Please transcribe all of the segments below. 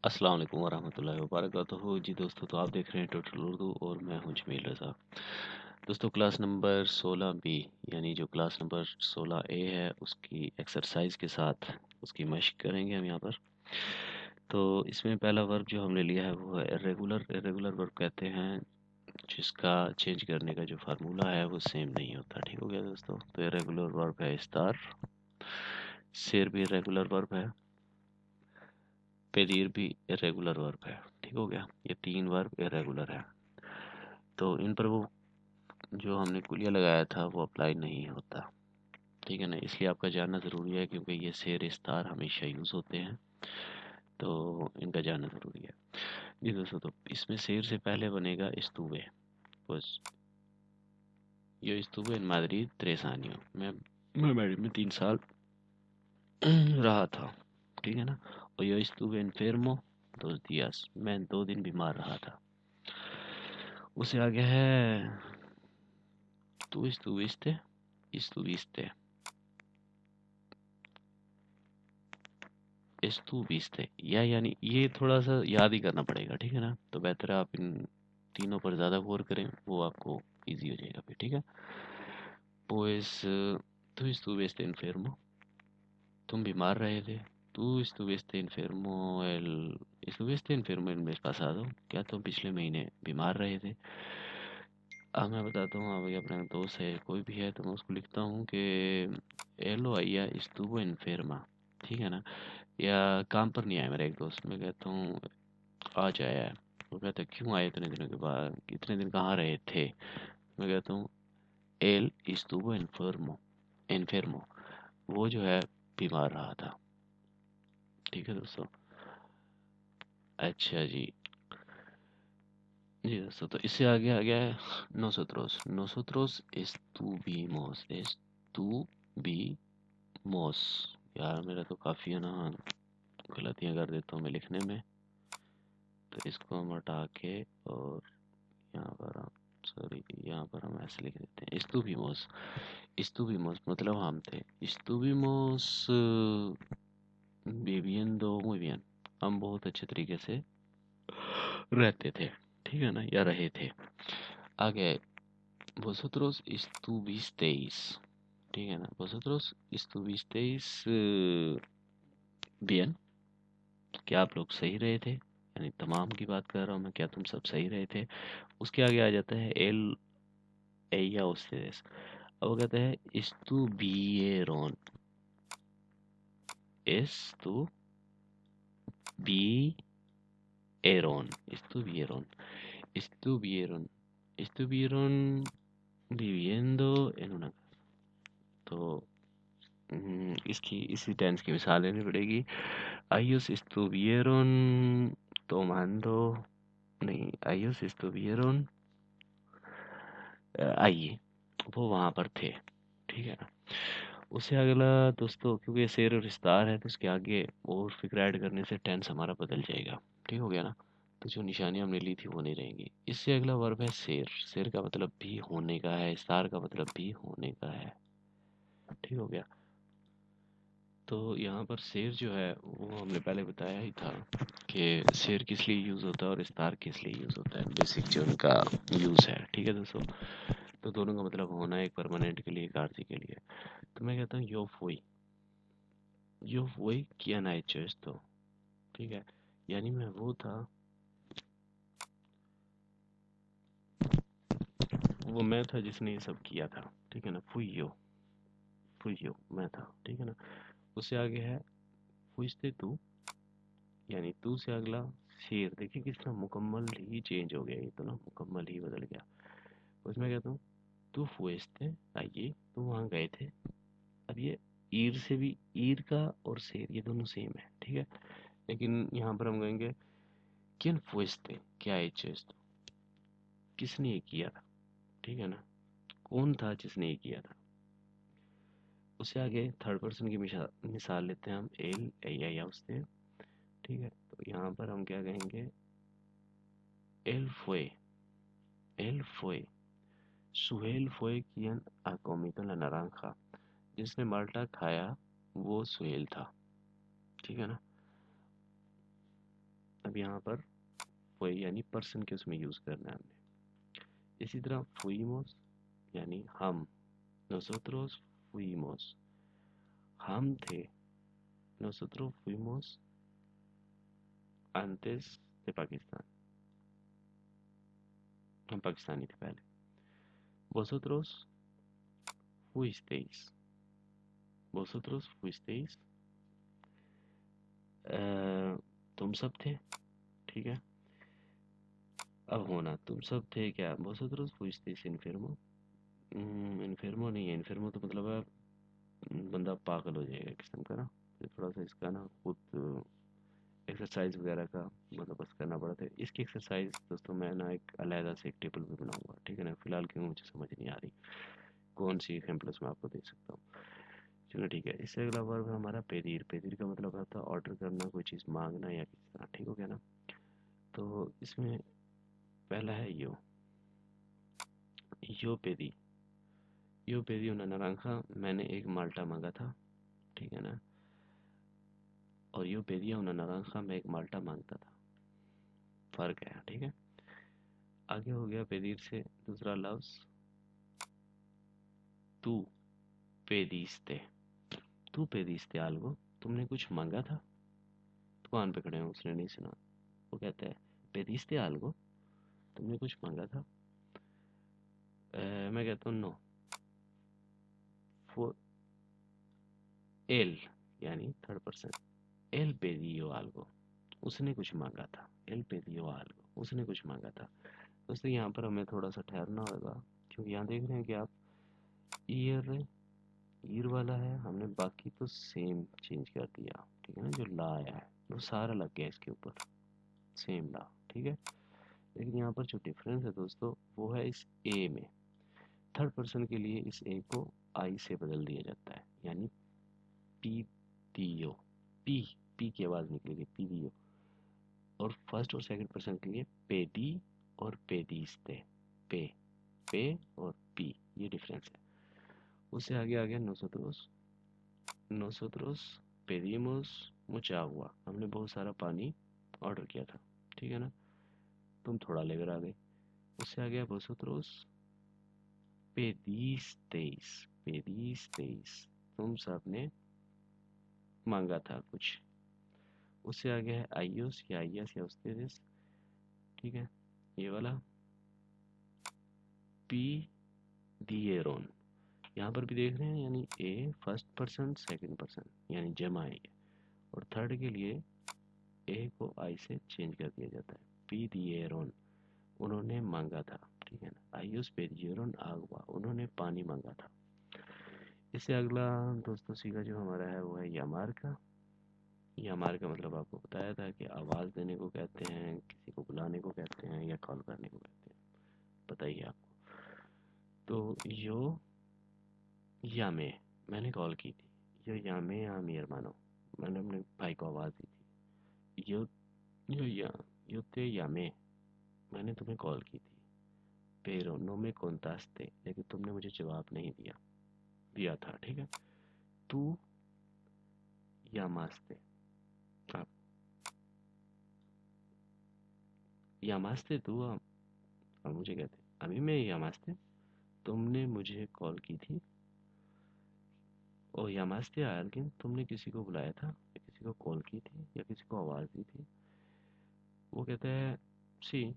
अस्सलाम वालेकुम वरहमतुल्लाहि वबरकातुहू। जी दोस्तों, तो आप देख रहे हैं टोटल उर्दू और मैं हूं जमील रज़ा। दोस्तों, क्लास नंबर 16 बी यानी जो क्लास नंबर 16 ए है उसकी एक्सरसाइज के साथ उसकी मशक करेंगे हम यहाँ पर। तो इसमें पहला वर्ब जो हमने लिया है वो है इर्रेगुलर। इर्रेगुलर वर्ब कहते हैं जिसका चेंज करने का जो फार्मूला है वो सेम नहीं होता। ठीक हो गया दोस्तों। तो इर्रेगुलर वर्ब है इस्तार, शेर भी इर्रेगुलर वर्ब है, पेरीर भी इरेगुलर वर्ब है। ठीक हो गया, ये तीन वर्ब इरेगुलर है। तो इन पर वो जो हमने कुलिया लगाया था वो अप्लाई नहीं होता। ठीक है ना, इसलिए आपका जानना ज़रूरी है क्योंकि ये शेर इस्तार हमेशा यूज़ होते हैं, तो इनका जानना ज़रूरी है। जी दोस्तों, तो इसमें शेर से पहले बनेगा इस्तुवे। बस yo estuve en Madrid 3 años। मैं मैड्रिड में 3 साल रहा था। ठीक है ना। और yo estuve enfermo 2 días। मैं 2 दिन बीमार रहा था। उससे आगे है tú estuviste estuviste या यानी ये थोड़ा सा याद ही करना पड़ेगा। ठीक है ना, तो बेहतर है आप इन तीनों पर ज़्यादा गौर करें, वो आपको इजी हो जाएगा फिर। ठीक है। pues tú estuviste enfermo, तुम बीमार रहे थे। tú estuviste enfermo el mes pasado, क्या तुम पिछले महीने बीमार रहे थे। अब मैं बताता हूँ, अभी अपना दोस्त है कोई भी है तो मैं उसको लिखता हूँ कि एलो आइया estuvo enferma। ठीक है ना। या काम पर नहीं आया मेरा एक दोस्त, मैं कहता हूँ आज आया है। वो कहता है क्यों आए इतने दिनों के बाद, इतने दिन कहाँ रहे थे। मैं कहता हूँ एल estuvo enfermo, वो जो है बीमार रहा था। ठीक है दोस्तों। अच्छा जी। जी दोस्तों, तो इससे आगे आ गया है nosotros। nosotros estuvimos। यार मेरा तो काफ़ी है ना, गलतियाँ कर देता हूँ मैं लिखने में, तो इसको हम हटा के और यहाँ पर हम सॉरी यहाँ पर हम ऐसे लिख देते हैं estuvimos। estuvimos मतलब हम थे। estuvimos viviendo muy bien, हम बहुत अच्छे तरीके से रहते थे। ठीक है ना, या रहे थे। आगे vosotros estuvisteis। ठीक है ना, vosotros estuvisteis bien, क्या आप लोग सही रहे थे, यानी तमाम की बात कर रहा हूँ मैं, क्या तुम सब सही रहे थे। उसके आगे आ जाता है एल ella ustedes। अब वो कहते हैं estuvieron। estuvieron estuvieron estuvieron viviendo en una casa। तो इसकी इसी टेंस की मिसाल लेनी पड़ेगी। ellos estuvieron tomando, नहीं, ellos estuvieron allí, वो वहाँ पर थे। ठीक है ना। उससे अगला दोस्तों, क्योंकि ये शेर और इस्तार है तो इसके आगे और फिक्र ऐड करने से टेंस हमारा बदल जाएगा। ठीक हो गया ना। तो जो निशानियाँ हमने ली थी वो नहीं रहेंगी। इससे अगला वर्ब है शेर। शेर का मतलब भी होने का है, इस्तार का मतलब भी होने का है। ठीक हो गया। तो यहाँ पर शेर जो है वो हमने पहले बताया ही था कि शेर किस लिए यूज़ होता है और इस्तार किस लिए यूज़ होता है, बेसिक जो उनका यूज़ है। ठीक है दोस्तों। तो दोनों का मतलब होना, एक परमानेंट के लिए एक आर्जी के लिए। तो मैं कहता हूँ यो फुई किया ना चॉइस तो। ठीक है, यानी मैं वो था, वो मैं था जिसने ये सब किया था। ठीक है ना, फुइयो मैं था। ठीक है ना। उससे आगे है फुइस्ते तू, यानी तू से अगला शेर। देखिए कितना मुकम्मल ही चेंज हो गया, ये तो ना मुकम्मल ही बदल गया। उसमें कहता हूँ तू फुइस्ते आइए, तो वहाँ गए थे। अब ये ईर से भी, ईर का और शेर ये दोनों सेम है। ठीक है, लेकिन यहाँ पर हम कहेंगे किन फुइस्ते, क्या है चीज, किसने ये किया था। ठीक है ना, कौन था जिसने ये किया था। उससे आगे थर्ड पर्सन की मिसाल लेते हैं हम, एल या उससे। ठीक है, तो यहाँ पर हम क्या कहेंगे, एल फोए, एल फोए सुहेल फोए कियन ha comido la naranja। जिसने माल्टा खाया वो सुहेल था। ठीक है ना। अब यहाँ पर फुई यानी पर्सन के उसमें यूज़ करना है हमने। इसी तरह फुईमोस यानी हम, nosotros fuimos, हम थे, nosotros fuimos antes de Pakistan, हम पाकिस्तानी थे पहले। vosotros fuisteis, vosotros fuisteis, तुम सब थे, ठीक है। अब होना तुम सब थे क्या, vosotros fuisteis enfermo, इन्फेर्मो नहीं है, इन्फेर्मो तो मतलब है बंदा पागल हो जाएगा किस्म का ना। फिर थोड़ा सा इसका ना खुद एक्सरसाइज वगैरह का बंदोबस्त करना पड़ता है। इसकी एक्सरसाइज दोस्तों मैं ना एक अलहदा से एक टेबल पे बनाऊंगा, ठीक है ना। फिलहाल क्यों मुझे समझ नहीं आ रही कौन सी एग्जाम्पल्स मैं आपको दे सकता हूँ। चलो ठीक है। इससे अगला वर्ब है हमारा पेदीर। पेदीर का मतलब होता है ऑर्डर करना, कोई चीज़ मांगना या किसी तरह, ठीक हो गया ना। तो इसमें पहला है यो पेदी, यो पेदी una naranja, मैंने एक माल्टा मांगा था, ठीक है ना। और यो पेदिया una naranja, मैं एक माल्टा मांगता था, फ़र्क है, ठीक है। आगे हो गया पेदीर से दूसरा लफ्ज़ तू पेदिस्ते। तू पेदिस्ते algo, तुमने कुछ मांगा था। दुकान पे खड़े हैं, उसने नहीं सुना, वो कहता है पेदिस्ते algo, तुमने कुछ मांगा था। मैं कहता हूँ नो, फॉर एल यानी थर्ड पर्सन, एल पेदियो algo, उसने कुछ मांगा था। एल पेदियो algo, उसने कुछ मांगा था। दोस्तों यहाँ पर हमें थोड़ा सा ठहरना होगा, क्योंकि यहाँ देख रहे हैं कि आप ईयर ईर वाला है, हमने बाकी तो सेम चेंज कर दिया, ठीक है ना। जो ला आया है वो सारा लग गया इसके ऊपर, सेम ला, ठीक है। लेकिन यहाँ पर जो डिफरेंस है दोस्तों वो है इस ए में। थर्ड पर्सन के लिए इस ए को आई से बदल दिया जाता है, यानी पी दियो, पी पी की आवाज़ निकलेगी, पी दियो। और फर्स्ट और सेकंड पर्सन के लिए पेडी और पेडीस्ते, पे पे और पी, ये डिफरेंस है। उससे आगे आ गया nosotros, nosotros pedimos mucha agua, हमने बहुत सारा पानी ऑर्डर किया था, ठीक है ना। तुम थोड़ा लेकर आ गए। उससे आ गया vosotros pedisteis, pedisteis, तुम सब ने मांगा था कुछ। उससे आ गया है आइयोस या आइयास या ustedes, ठीक है। ये वाला pidieron, यहाँ पर भी देख रहे हैं, यानी ए फर्स्ट पर्सन सेकंड पर्सन यानी जमा है। और थर्ड के लिए ए को आई से चेंज कर दिया जाता है, pidieron, उन्होंने मांगा था, ठीक है ना। आयुष पेरियोरन आगवा, उन्होंने पानी मांगा था। इससे अगला दोस्तों सीखा जो हमारा है वो है यामार का। यामार का मतलब आपको बताया था कि आवाज़ देने को कहते हैं, किसी को बुलाने को कहते हैं या कॉल करने को कहते हैं, बताइए आपको। तो यो यामे, मैंने कॉल की थी। यो यामे या मेरे मानो, मैंने अपने भाई को आवाज़ दी थी। यो या यो ते यामे, मैंने तुम्हें कॉल की थी। पेरो नो में कॉन्टास्ते, लेकिन तुमने मुझे जवाब नहीं दिया दिया था, ठीक है। तू यामास्ते, आप यामास्ते तू, अब मुझे कहते अभी मैं यामास्ते, तुमने मुझे कॉल की थी। ओ यामास्ते आलकिन, तुमने किसी को बुलाया था या किसी को कॉल की थी या किसी को आवाज़ दी थी। वो कहता है सी,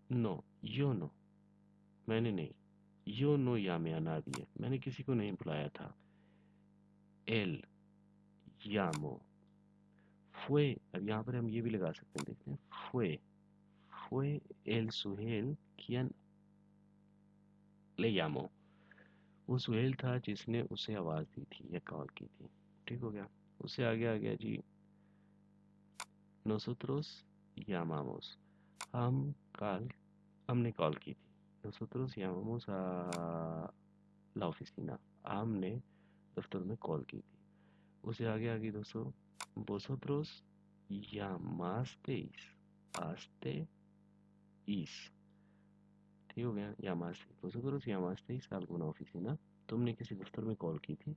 नो, यो नो, मैंने नहीं। यो नो यामे अना दिए, मैंने किसी को नहीं बुलाया था। एल यामो फुए, अब यहाँ पर हम ये भी लगा सकते हैं, देखते हैं। फुए फुए एल सुहेल कियन ले यामो, वो सुहेल था जिसने उसे आवाज़ दी थी या कॉल की थी, ठीक हो गया। उससे आगे आ गया जी nosotros llamamos, हम कल हमने कॉल की थी। nosotros llamamos a la oficina, हमने दफ्तर में कॉल की थी। उससे आगे आ गई दोस्तों vosotros llamasteis asteis, ठीक हो गया। llamasteis, vosotros llamasteis a alguna oficina, तुमने किसी दफ्तर में कॉल की थी।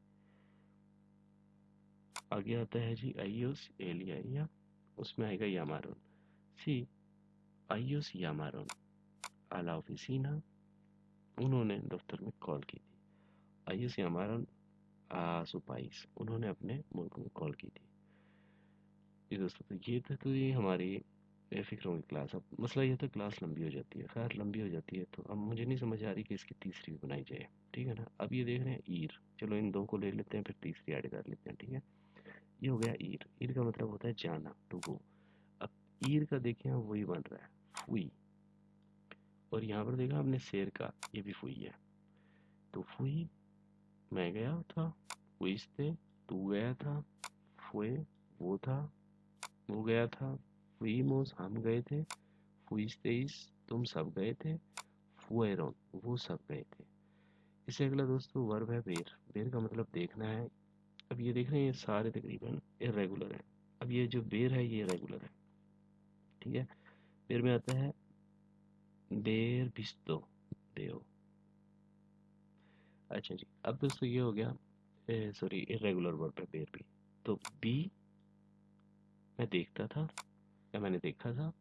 आगे आता है जी आइयोस एलिया, उसमें आएगा llamaron. C ellos llamaron a la oficina. उन्होंने दफ्तर में कॉल की थी. ellos llamaron a su país. उन्होंने अपने मुल्क में कॉल की थी. जी दोस्तों, तो ये था तो ये हमारी बेफिक्रों की क्लास. अब मसला ये था क्लास लंबी हो जाती है. खैर लंबी हो जाती है तो अब मुझे नहीं समझ आ रही कि इसकी तीसरी भी बनाई जाए. ठीक है ना. अब ये देख रहे हैं ईर. चलो इन दो को ले लेते हैं, फिर तीसरी ऐड कर लेते हैं. ठीक है. ये हो गया ईर. ईर का मतलब होता है जाना, टू गो. अब ईर का देखें हम वही बन रहा है फुई. और यहाँ पर देखा हमने शेर का, ये भी फुई है. तो फुई मैं गया था, फुइस्ते तू गया था, फुए वो था वो गया था, फुईमोस हम गए थे, फुइस्तेइस तुम सब गए थे, फुएरोन वो सब गए थे. इससे अगला दोस्तों वर्ब है बेर. बेर का मतलब देखना है. अब ये देख रहे हैं ये सारे तकरीबन इरेगुलर है. अब ये जो बेर है ये रेगुलर है. ठीक है. बेर में आता है बेर बिस्तो देओ. अच्छा जी. अब दोस्तों ये हो गया, सॉरी इरेगुलर वर्ब है बेर भी. तो बी मैं देखता था या मैंने देखा था,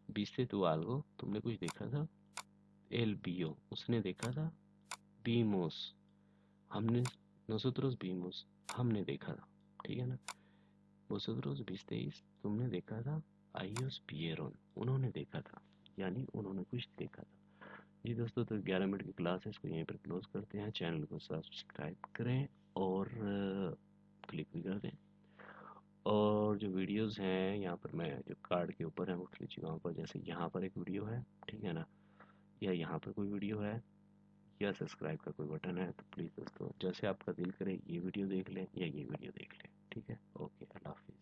बीस्ते तू आल्गो तुमने कुछ देखा था, एल बियो उसने देखा था, बीमोस हमने, nosotros vimos हमने देखा था. ठीक है ना. vosotros visteis तुमने देखा था, ellos vieron उन्होंने देखा था, यानी उन्होंने कुछ देखा था. जी दोस्तों, तो 11 मिनट की क्लास है, इसको यहीं पर क्लोज करते हैं. चैनल को सब्सक्राइब करें और क्लिक भी कर दें. और जो वीडियोस हैं यहाँ पर मैं जो कार्ड के ऊपर है मुख्तलिफ जगहों पर, जैसे यहाँ पर एक वीडियो है. ठीक है ना. या यहाँ पर कोई वीडियो है, या सब्सक्राइब का कोई बटन है, तो प्लीज़ दोस्तों जैसे आपका दिल करे ये वीडियो देख लें या ये वीडियो देख लें. ठीक है. ओके. अल्लाह हाफिज़.